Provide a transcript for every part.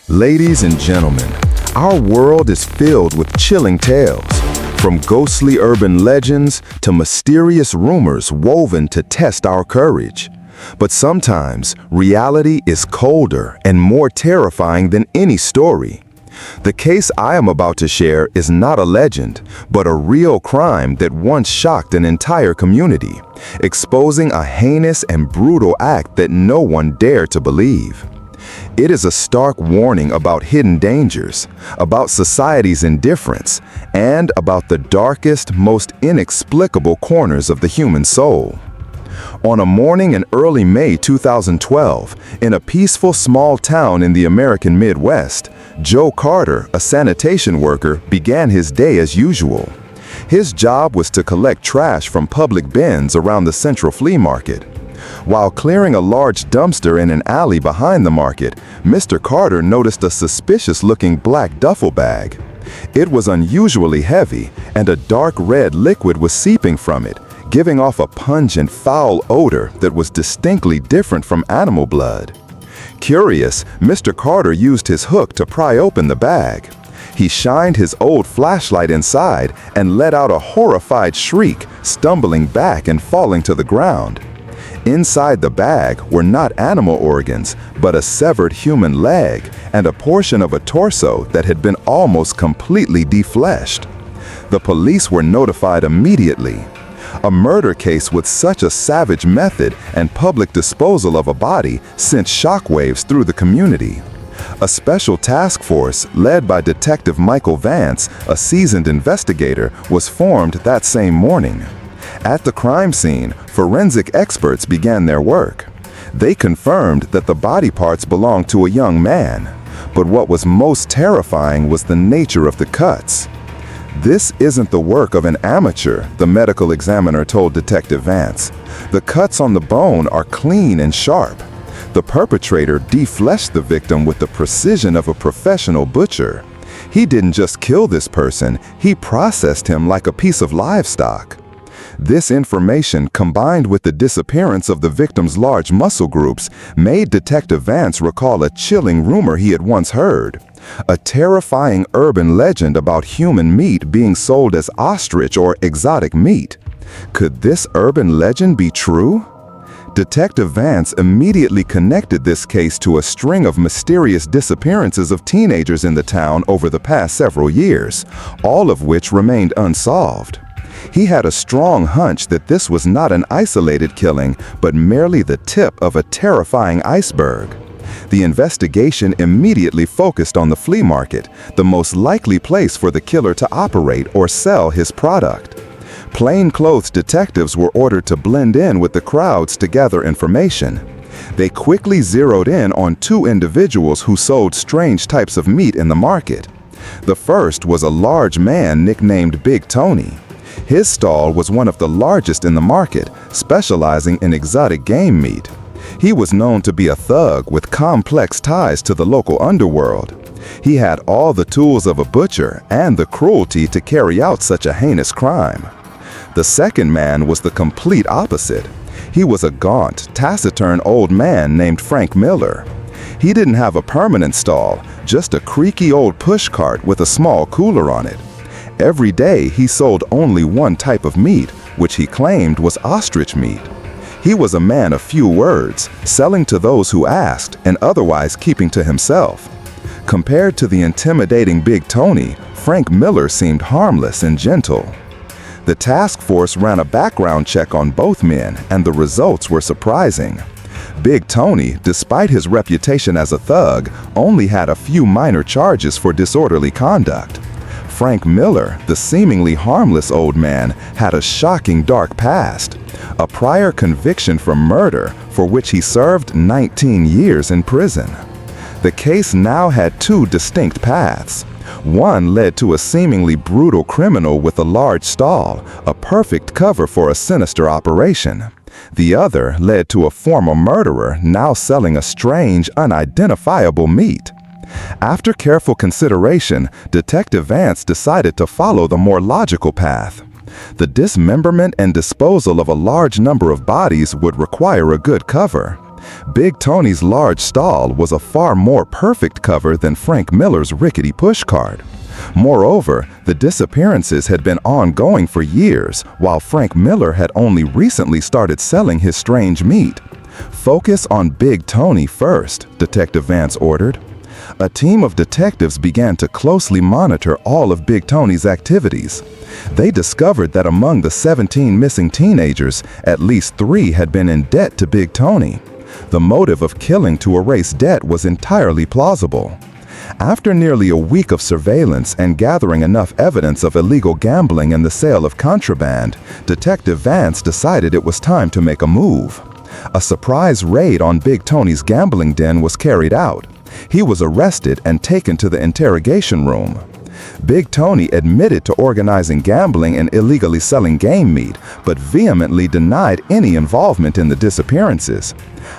Ladies and gentlemen, our world is filled with chilling tales, from ghostly urban legends to mysterious rumors woven to test our courage. But sometimes, reality is colder and more terrifying than any story. The case I am about to share is not a legend, but a real crime that once shocked an entire community, exposing a heinous and brutal act that no one dared to believe. It is a stark warning about hidden dangers, about society's indifference, and about the darkest, most inexplicable corners of the human soul. On a morning in early May 2012, in a peaceful small town in the American Midwest, Joe Carter, a sanitation worker, began his day as usual. His job was to collect trash from public bins around the central flea market. While clearing a large dumpster in an alley behind the market, Mr. Carter noticed a suspicious-looking black duffel bag. It was unusually heavy, and a dark red liquid was seeping from it, giving off a pungent, foul odor that was distinctly different from animal blood. Curious, Mr. Carter used his hook to pry open the bag. He shined his old flashlight inside and let out a horrified shriek, stumbling back and falling to the ground. Inside the bag were not animal organs, but a severed human leg and a portion of a torso that had been almost completely defleshed. The police were notified immediately. A murder case with such a savage method and public disposal of a body sent shockwaves through the community. A special task force led by Detective Michael Vance, a seasoned investigator, was formed that same morning. At the crime scene, forensic experts began their work. They confirmed that the body parts belonged to a young man, but what was most terrifying was the nature of the cuts. "This isn't the work of an amateur," the medical examiner told Detective Vance. "The cuts on the bone are clean and sharp. The perpetrator defleshed the victim with the precision of a professional butcher. He didn't just kill this person, he processed him like a piece of livestock." This information, combined with the disappearance of the victim's large muscle groups, made Detective Vance recall a chilling rumor he had once heard. A terrifying urban legend about human meat being sold as ostrich or exotic meat. Could this urban legend be true? Detective Vance immediately connected this case to a string of mysterious disappearances of teenagers in the town over the past several years, all of which remained unsolved. He had a strong hunch that this was not an isolated killing, but merely the tip of a terrifying iceberg. The investigation immediately focused on the flea market, the most likely place for the killer to operate or sell his product. Plainclothes detectives were ordered to blend in with the crowds to gather information. They quickly zeroed in on two individuals who sold strange types of meat in the market. The first was a large man nicknamed Big Tony. His stall was one of the largest in the market, specializing in exotic game meat. He was known to be a thug with complex ties to the local underworld. He had all the tools of a butcher and the cruelty to carry out such a heinous crime. The second man was the complete opposite. He was a gaunt, taciturn old man named Frank Miller. He didn't have a permanent stall, just a creaky old pushcart with a small cooler on it. Every day he sold only one type of meat, which he claimed was ostrich meat. He was a man of few words, selling to those who asked and otherwise keeping to himself. Compared to the intimidating Big Tony, Frank Miller seemed harmless and gentle. The task force ran a background check on both men, and the results were surprising. Big Tony, despite his reputation as a thug, only had a few minor charges for disorderly conduct. Frank Miller, the seemingly harmless old man, had a shocking dark past, a prior conviction for murder for which he served 19 years in prison. The case now had two distinct paths. One led to a seemingly brutal criminal with a large stall, a perfect cover for a sinister operation. The other led to a former murderer now selling a strange, unidentifiable meat. After careful consideration, Detective Vance decided to follow the more logical path. The dismemberment and disposal of a large number of bodies would require a good cover. Big Tony's large stall was a far more perfect cover than Frank Miller's rickety pushcart. Moreover, the disappearances had been ongoing for years, while Frank Miller had only recently started selling his strange meat. "Focus on Big Tony first," Detective Vance ordered. A team of detectives began to closely monitor all of Big Tony's activities. They discovered that among the 17 missing teenagers, at least 3 had been in debt to Big Tony. The motive of killing to erase debt was entirely plausible. After nearly a week of surveillance and gathering enough evidence of illegal gambling and the sale of contraband, Detective Vance decided it was time to make a move. A surprise raid on Big Tony's gambling den was carried out. He was arrested and taken to the interrogation room. Big Tony admitted to organizing gambling and illegally selling game meat, but vehemently denied any involvement in the disappearances.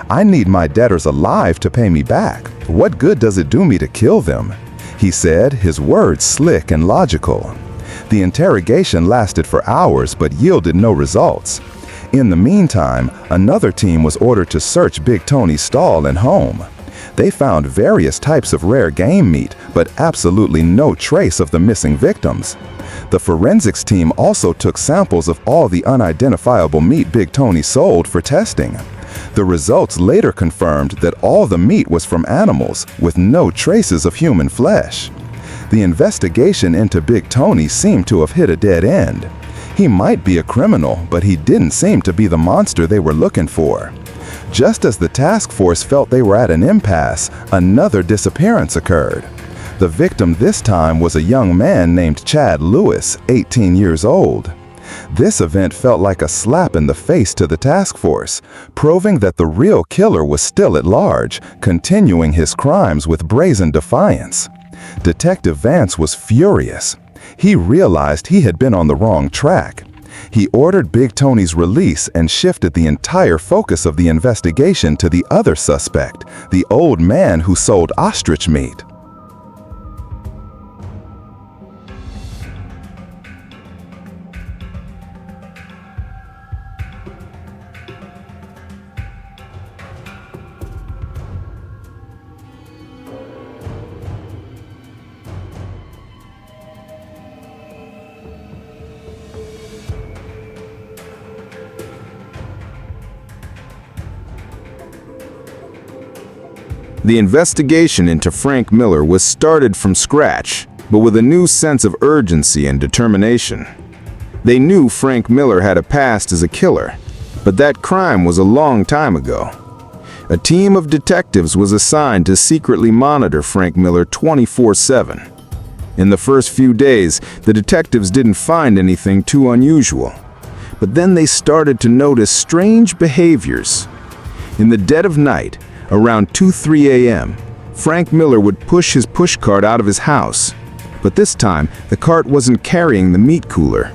"I need my debtors alive to pay me back. What good does it do me to kill them?" he said, his words slick and logical. The interrogation lasted for hours but yielded no results. In the meantime, another team was ordered to search Big Tony's stall and home. They found various types of rare game meat, but absolutely no trace of the missing victims. The forensics team also took samples of all the unidentifiable meat Big Tony sold for testing. The results later confirmed that all the meat was from animals, with no traces of human flesh. The investigation into Big Tony seemed to have hit a dead end. He might be a criminal, but he didn't seem to be the monster they were looking for. Just as the task force felt they were at an impasse, another disappearance occurred. The victim this time was a young man named Chad Lewis, 18 years old. This event felt like a slap in the face to the task force, proving that the real killer was still at large, continuing his crimes with brazen defiance. Detective Vance was furious. He realized he had been on the wrong track. He ordered Big Tony's release and shifted the entire focus of the investigation to the other suspect, the old man who sold ostrich meat. The investigation into Frank Miller was started from scratch, but with a new sense of urgency and determination. They knew Frank Miller had a past as a killer, but that crime was a long time ago. A team of detectives was assigned to secretly monitor Frank Miller 24/7. In the first few days, the detectives didn't find anything too unusual, but then they started to notice strange behaviors. In the dead of night, around 2-3 a.m., Frank Miller would push his pushcart out of his house, but this time the cart wasn't carrying the meat cooler.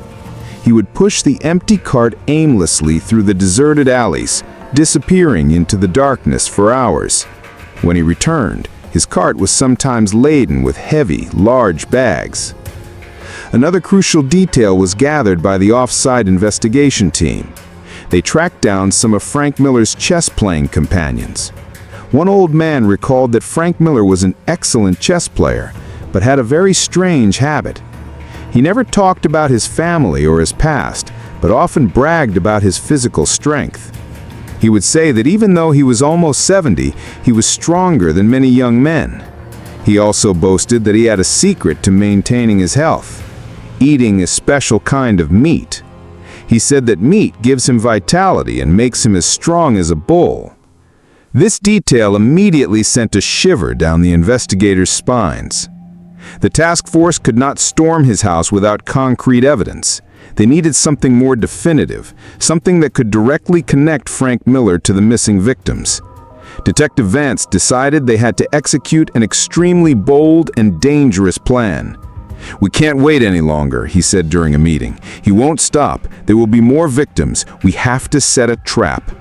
He would push the empty cart aimlessly through the deserted alleys, disappearing into the darkness for hours. When he returned, his cart was sometimes laden with heavy, large bags. Another crucial detail was gathered by the off-site investigation team. They tracked down some of Frank Miller's chess-playing companions. One old man recalled that Frank Miller was an excellent chess player, but had a very strange habit. He never talked about his family or his past, but often bragged about his physical strength. He would say that even though he was almost 70, he was stronger than many young men. He also boasted that he had a secret to maintaining his health: eating a special kind of meat. He said that meat gives him vitality and makes him as strong as a bull. This detail immediately sent a shiver down the investigators' spines. The task force could not storm his house without concrete evidence. They needed something more definitive, something that could directly connect Frank Miller to the missing victims. Detective Vance decided they had to execute an extremely bold and dangerous plan. "We can't wait any longer," he said during a meeting. "He won't stop. There will be more victims. We have to set a trap."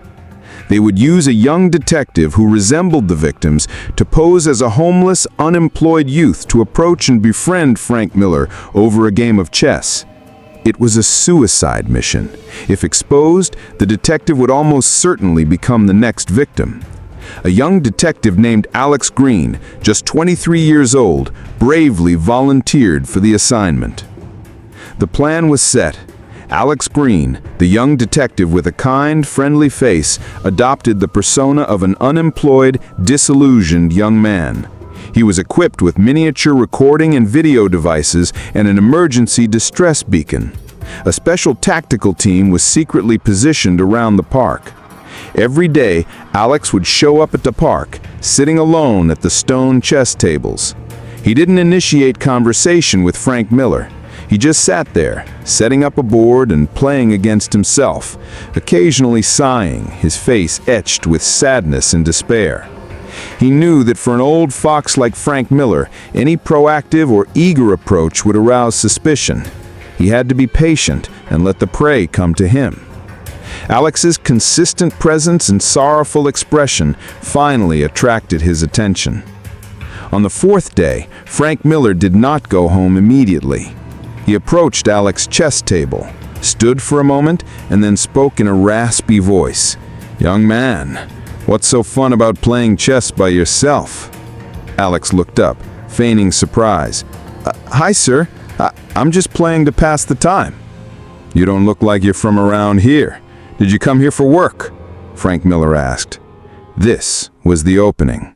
They would use a young detective who resembled the victims to pose as a homeless, unemployed youth to approach and befriend Frank Miller over a game of chess. It was a suicide mission. If exposed, the detective would almost certainly become the next victim. A young detective named Alex Green, just 23 years old, bravely volunteered for the assignment. The plan was set. Alex Green, the young detective with a kind, friendly face, adopted the persona of an unemployed, disillusioned young man. He was equipped with miniature recording and video devices and an emergency distress beacon. A special tactical team was secretly positioned around the park. Every day, Alex would show up at the park, sitting alone at the stone chess tables. He didn't initiate conversation with Frank Miller. He just sat there, setting up a board and playing against himself, occasionally sighing, his face etched with sadness and despair. He knew that for an old fox like Frank Miller, any proactive or eager approach would arouse suspicion. He had to be patient and let the prey come to him. Alex's consistent presence and sorrowful expression finally attracted his attention. On the fourth day, Frank Miller did not go home immediately. He approached Alex's chess table, stood for a moment, and then spoke in a raspy voice. "Young man, what's so fun about playing chess by yourself?" Alex looked up, feigning surprise. Hi, sir. I'm just playing to pass the time." "You don't look like you're from around here. Did you come here for work?" Frank Miller asked. This was the opening.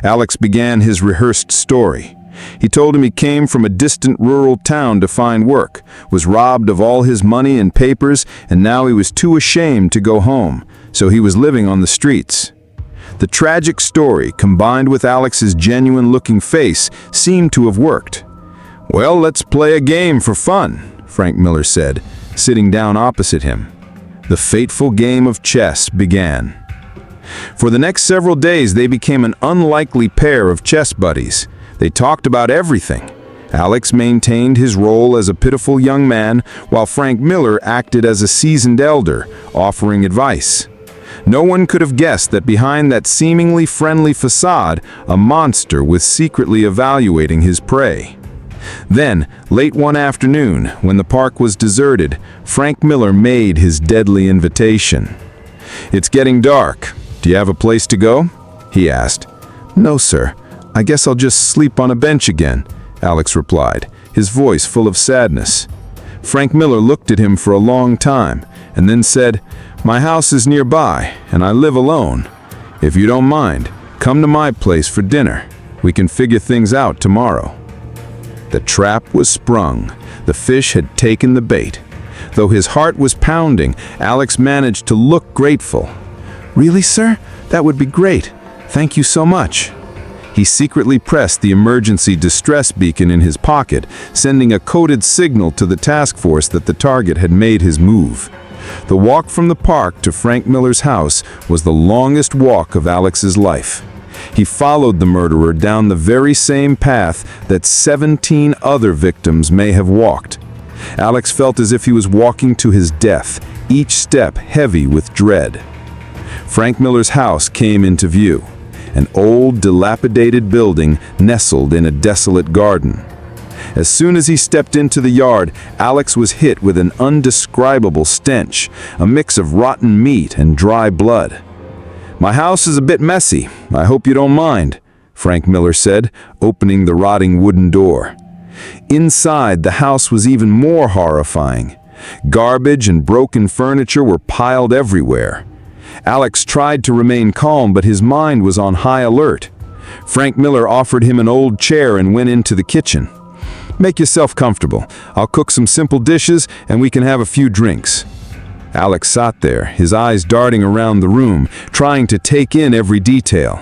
Alex began his rehearsed story. He told him he came from a distant rural town to find work, was robbed of all his money and papers, and now he was too ashamed to go home, so he was living on the streets. The tragic story, combined with Alex's genuine-looking face, seemed to have worked. "Well, let's play a game for fun," Frank Miller said, sitting down opposite him. The fateful game of chess began. For the next several days, they became an unlikely pair of chess buddies. They talked about everything. Alex maintained his role as a pitiful young man, while Frank Miller acted as a seasoned elder, offering advice. No one could have guessed that behind that seemingly friendly facade, a monster was secretly evaluating his prey. Then, late one afternoon, when the park was deserted, Frank Miller made his deadly invitation. "It's getting dark. Do you have a place to go?" he asked. "No, sir. I guess I'll just sleep on a bench again," Alex replied, his voice full of sadness. Frank Miller looked at him for a long time, and then said, "My house is nearby, and I live alone. If you don't mind, come to my place for dinner. We can figure things out tomorrow." The trap was sprung. The fish had taken the bait. Though his heart was pounding, Alex managed to look grateful. "Really, sir? That would be great. Thank you so much." He secretly pressed the emergency distress beacon in his pocket, sending a coded signal to the task force that the target had made his move. The walk from the park to Frank Miller's house was the longest walk of Alex's life. He followed the murderer down the very same path that 17 other victims may have walked. Alex felt as if he was walking to his death, each step heavy with dread. Frank Miller's house came into view, an old, dilapidated building nestled in a desolate garden. As soon as he stepped into the yard, Alex was hit with an undescribable stench, a mix of rotten meat and dry blood. "My house is a bit messy. I hope you don't mind," Frank Miller said, opening the rotting wooden door. Inside, the house was even more horrifying. Garbage and broken furniture were piled everywhere. Alex tried to remain calm, but his mind was on high alert. Frank Miller offered him an old chair and went into the kitchen. "Make yourself comfortable. I'll cook some simple dishes and we can have a few drinks." Alex sat there, his eyes darting around the room, trying to take in every detail.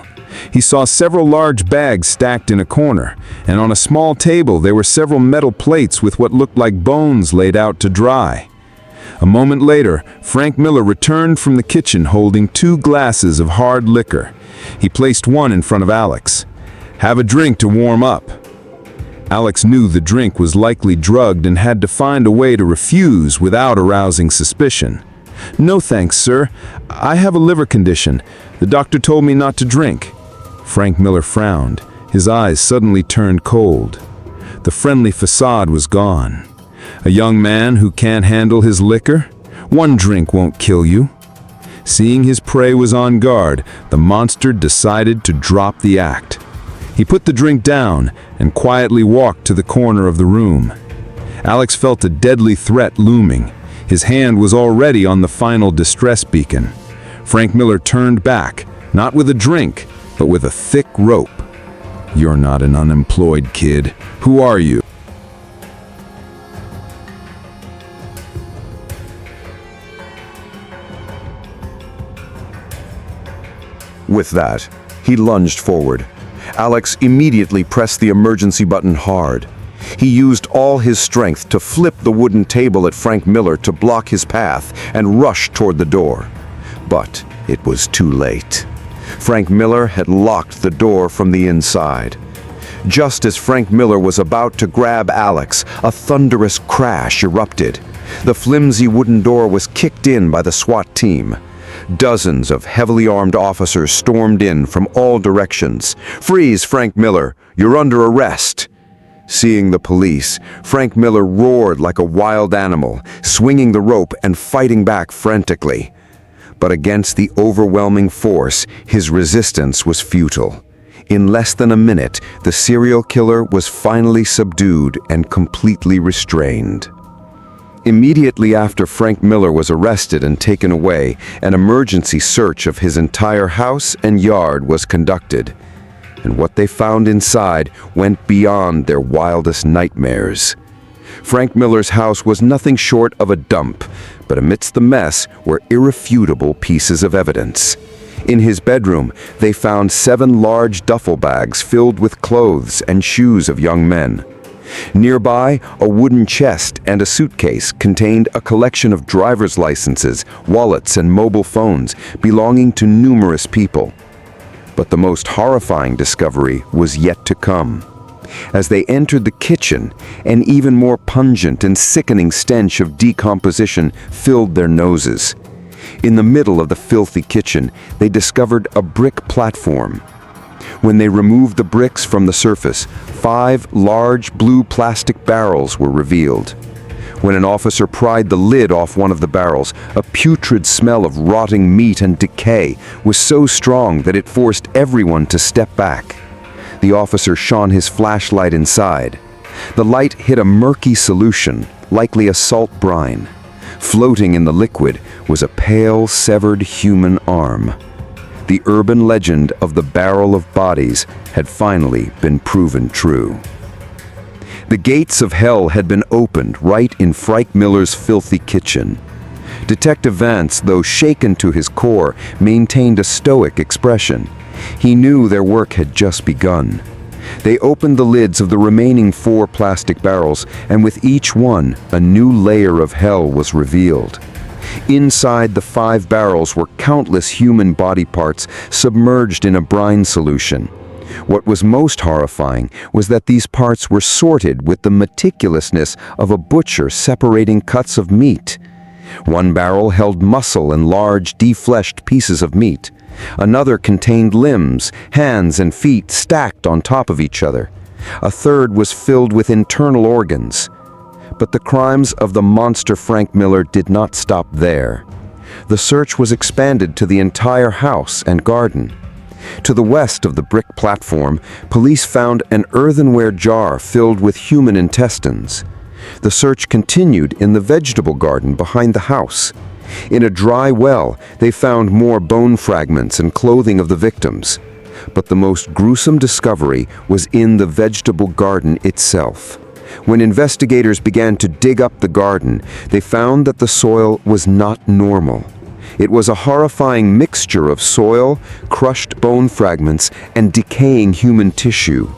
He saw several large bags stacked in a corner, and on a small table there were several metal plates with what looked like bones laid out to dry. A moment later, Frank Miller returned from the kitchen holding 2 glasses of hard liquor. He placed one in front of Alex. "Have a drink to warm up." Alex knew the drink was likely drugged and had to find a way to refuse without arousing suspicion. "No thanks, sir. I have a liver condition. The doctor told me not to drink." Frank Miller frowned. His eyes suddenly turned cold. The friendly facade was gone. "A young man who can't handle his liquor? One drink won't kill you." Seeing his prey was on guard, the monster decided to drop the act. He put the drink down and quietly walked to the corner of the room. Alex felt a deadly threat looming. His hand was already on the final distress beacon. Frank Miller turned back, not with a drink, but with a thick rope. "You're not an unemployed kid. Who are you?" With that, he lunged forward. Alex immediately pressed the emergency button hard. He used all his strength to flip the wooden table at Frank Miller to block his path and rush toward the door. But it was too late. Frank Miller had locked the door from the inside. Just as Frank Miller was about to grab Alex, a thunderous crash erupted. The flimsy wooden door was kicked in by the SWAT team. Dozens of heavily armed officers stormed in from all directions. "Freeze, Frank Miller! You're under arrest!" Seeing the police, Frank Miller roared like a wild animal, swinging the rope and fighting back frantically. But against the overwhelming force, his resistance was futile. In less than a minute, the serial killer was finally subdued and completely restrained. Immediately after Frank Miller was arrested and taken away, an emergency search of his entire house and yard was conducted. And what they found inside went beyond their wildest nightmares. Frank Miller's house was nothing short of a dump, but amidst the mess were irrefutable pieces of evidence. In his bedroom, they found 7 large duffel bags filled with clothes and shoes of young men. Nearby, a wooden chest and a suitcase contained a collection of driver's licenses, wallets, and mobile phones belonging to numerous people. But the most horrifying discovery was yet to come. As they entered the kitchen, an even more pungent and sickening stench of decomposition filled their noses. In the middle of the filthy kitchen, they discovered a brick platform. When they removed the bricks from the surface, 5 large blue plastic barrels were revealed. When an officer pried the lid off one of the barrels, a putrid smell of rotting meat and decay was so strong that it forced everyone to step back. The officer shone his flashlight inside. The light hit a murky solution, likely a salt brine. Floating in the liquid was a pale, severed human arm. The urban legend of the barrel of bodies had finally been proven true. The gates of hell had been opened right in Frank Miller's filthy kitchen. Detective Vance, though shaken to his core, maintained a stoic expression. He knew their work had just begun. They opened the lids of the remaining 4 plastic barrels, and with each one, a new layer of hell was revealed. Inside the 5 barrels were countless human body parts submerged in a brine solution. What was most horrifying was that these parts were sorted with the meticulousness of a butcher separating cuts of meat. One barrel held muscle and large, defleshed pieces of meat. Another contained limbs, hands, and feet stacked on top of each other. A third was filled with internal organs. But the crimes of the monster Frank Miller did not stop there. The search was expanded to the entire house and garden. To the west of the brick platform, police found an earthenware jar filled with human intestines. The search continued in the vegetable garden behind the house. In a dry well, they found more bone fragments and clothing of the victims. But the most gruesome discovery was in the vegetable garden itself. When investigators began to dig up the garden, they found that the soil was not normal. It was a horrifying mixture of soil, crushed bone fragments, and decaying human tissue.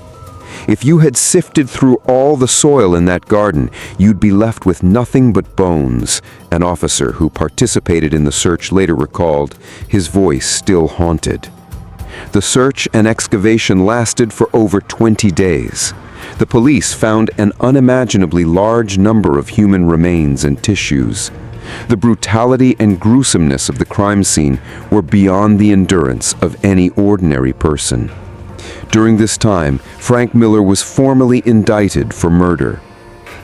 If you had sifted through all the soil in that garden, you'd be left with nothing but bones, an officer who participated in the search later recalled, his voice still haunted. The search and excavation lasted for over 20 days. The police found an unimaginably large number of human remains and tissues. The brutality and gruesomeness of the crime scene were beyond the endurance of any ordinary person. During this time, Frank Miller was formally indicted for murder.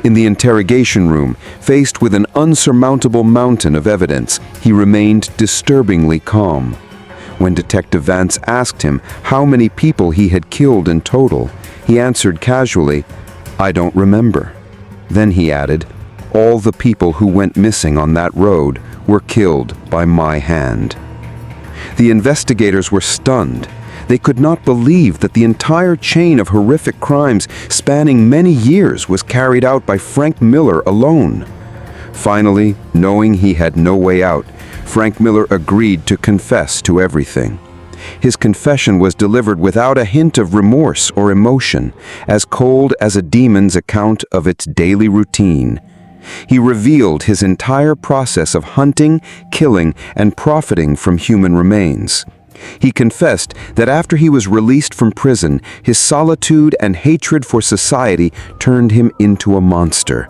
In the interrogation room, faced with an unsurmountable mountain of evidence, he remained disturbingly calm. When Detective Vance asked him how many people he had killed in total, he answered casually, "I don't remember." Then he added, "All the people who went missing on that road were killed by my hand." The investigators were stunned. They could not believe that the entire chain of horrific crimes spanning many years was carried out by Frank Miller alone. Finally, knowing he had no way out, Frank Miller agreed to confess to everything. His confession was delivered without a hint of remorse or emotion, as cold as a demon's account of its daily routine. He revealed his entire process of hunting, killing, and profiting from human remains. He confessed that after he was released from prison, his solitude and hatred for society turned him into a monster.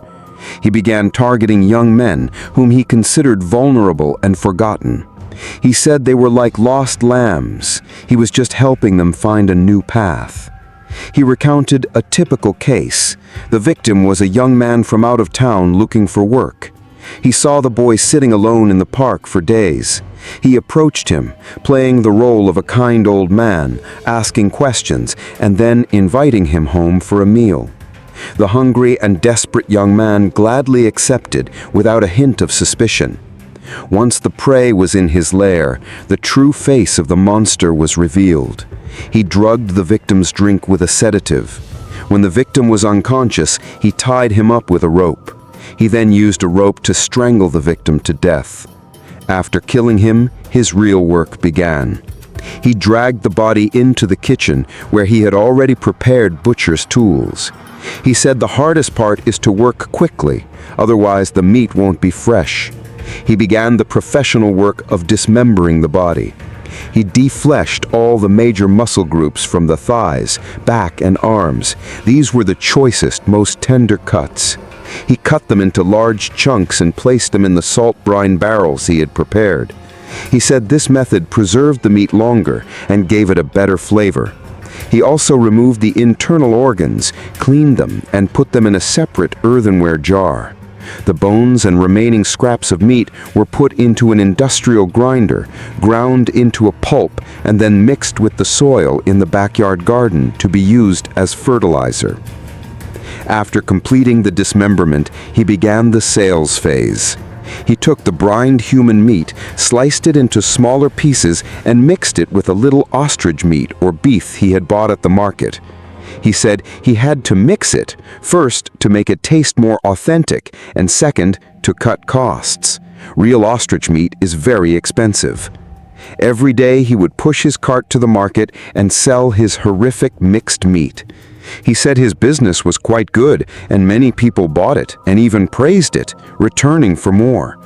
He began targeting young men whom he considered vulnerable and forgotten. He said they were like lost lambs. He was just helping them find a new path. He recounted a typical case. The victim was a young man from out of town looking for work. He saw the boy sitting alone in the park for days. He approached him, playing the role of a kind old man, asking questions, and then inviting him home for a meal. The hungry and desperate young man gladly accepted without a hint of suspicion. Once the prey was in his lair, the true face of the monster was revealed. He drugged the victim's drink with a sedative. When the victim was unconscious, he tied him up with a rope. He then used a rope to strangle the victim to death. After killing him, his real work began. He dragged the body into the kitchen where he had already prepared butcher's tools. He said the hardest part is to work quickly, otherwise the meat won't be fresh. He began the professional work of dismembering the body. He defleshed all the major muscle groups from the thighs, back, and arms. These were the choicest, most tender cuts. He cut them into large chunks and placed them in the salt brine barrels he had prepared. He said this method preserved the meat longer and gave it a better flavor. He also removed the internal organs, cleaned them, and put them in a separate earthenware jar. The bones and remaining scraps of meat were put into an industrial grinder, ground into a pulp, and then mixed with the soil in the backyard garden to be used as fertilizer. After completing the dismemberment, he began the sales phase. He took the brined human meat, sliced it into smaller pieces, and mixed it with a little ostrich meat or beef he had bought at the market. He said he had to mix it, first to make it taste more authentic, and second, to cut costs. Real ostrich meat is very expensive. Every day he would push his cart to the market and sell his horrific mixed meat. He said his business was quite good, and many people bought it and even praised it, returning for more.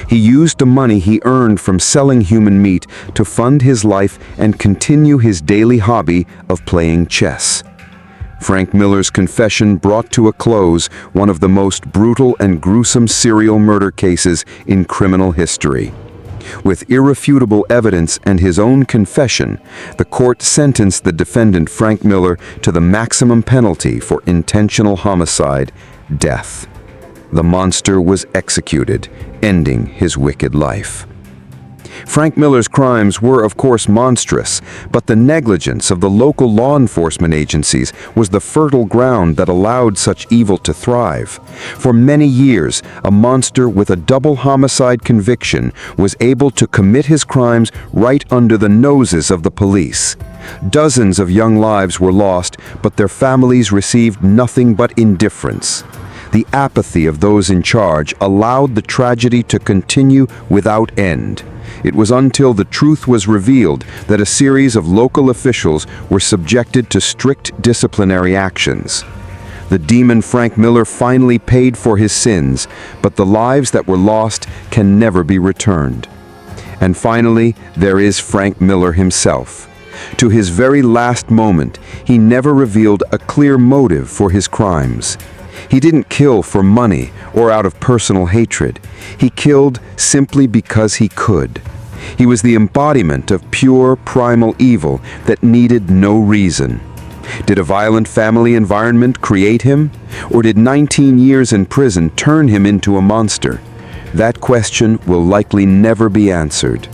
He used the money he earned from selling human meat to fund his life and continue his daily hobby of playing chess. Frank Miller's confession brought to a close one of the most brutal and gruesome serial murder cases in criminal history. With irrefutable evidence and his own confession, the court sentenced the defendant Frank Miller to the maximum penalty for intentional homicide, death. The monster was executed, ending his wicked life. Frank Miller's crimes were, of course, monstrous, but the negligence of the local law enforcement agencies was the fertile ground that allowed such evil to thrive. For many years, a monster with a double homicide conviction was able to commit his crimes right under the noses of the police. Dozens of young lives were lost, but their families received nothing but indifference. The apathy of those in charge allowed the tragedy to continue without end. It was until the truth was revealed that a series of local officials were subjected to strict disciplinary actions. The demon Frank Miller finally paid for his sins, but the lives that were lost can never be returned. And finally, there is Frank Miller himself. To his very last moment, he never revealed a clear motive for his crimes. He didn't kill for money or out of personal hatred. He killed simply because he could. He was the embodiment of pure, primal evil that needed no reason. Did a violent family environment create him? Or did 19 years in prison turn him into a monster? That question will likely never be answered.